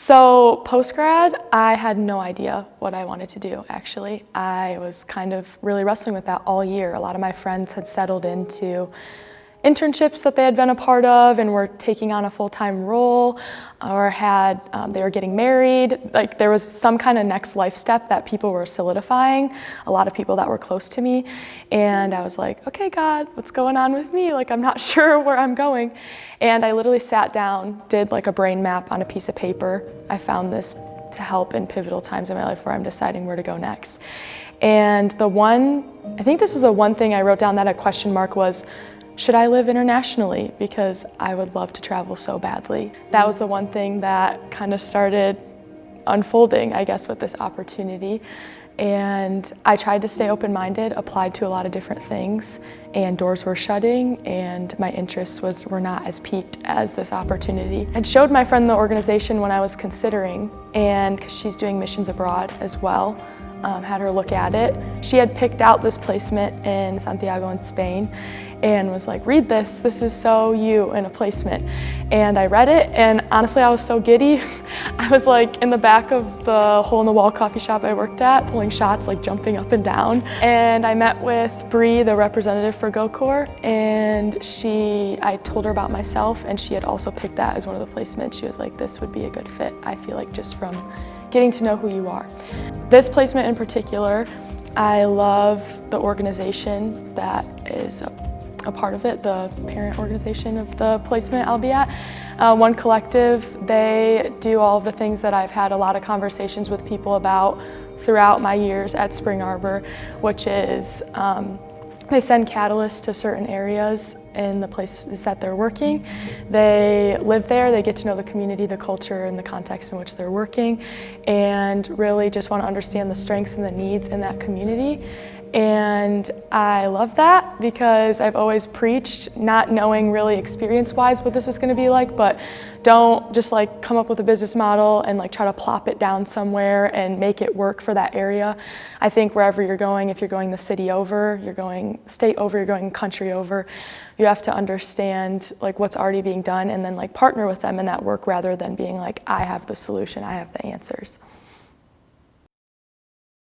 So post-grad, I had no idea what I wanted to do, actually. I was kind of really wrestling with that all year. A lot of my friends had settled into internships that they had been a part of and were taking on a full-time role, or they were getting married. Like, there was some kind of next life step that people were solidifying, a lot of people that were close to me. And I was like, okay, God, what's going on with me? Like, I'm not sure where I'm going. And I literally sat down, did like a brain map on a piece of paper. I found this to help in pivotal times in my life where I'm deciding where to go next. And I think this was the one thing I wrote down that a question mark was, should I live internationally? Because I would love to travel so badly. That was the one thing that kind of started unfolding, I guess, with this opportunity. And I tried to stay open-minded, applied to a lot of different things, and doors were shutting, and my interests were not as piqued as this opportunity. I showed my friend the organization when I was considering, and because she's doing missions abroad as well, had her look at it. She had picked out this placement in Santiago in Spain and was like, read this is so you in a placement. And I read it, and honestly I was so giddy. I was like in the back of the hole-in-the-wall coffee shop I worked at, pulling shots, like jumping up and down. And I met with Bree, the representative for GoCorps, and I told her about myself, and she had also picked that as one of the placements. She was like, this would be a good fit, I feel like, just from getting to know who you are. This placement in particular, I love the organization that is a part of it, the parent organization of the placement I'll be at. One Collective, they do all of the things that I've had a lot of conversations with people about throughout my years at Spring Arbor, which is they send catalysts to certain areas in the places that they're working. They live there, they get to know the community, the culture, and the context in which they're working, and really just want to understand the strengths and the needs in that community. And I love that because I've always preached, not knowing really experience-wise what this was going to be like, but don't just like come up with a business model and like try to plop it down somewhere and make it work for that area. I think wherever you're going, if you're going the city over, you're going state over, you're going country over, you have to understand like what's already being done and then like partner with them in that work rather than being like, I have the solution, I have the answers.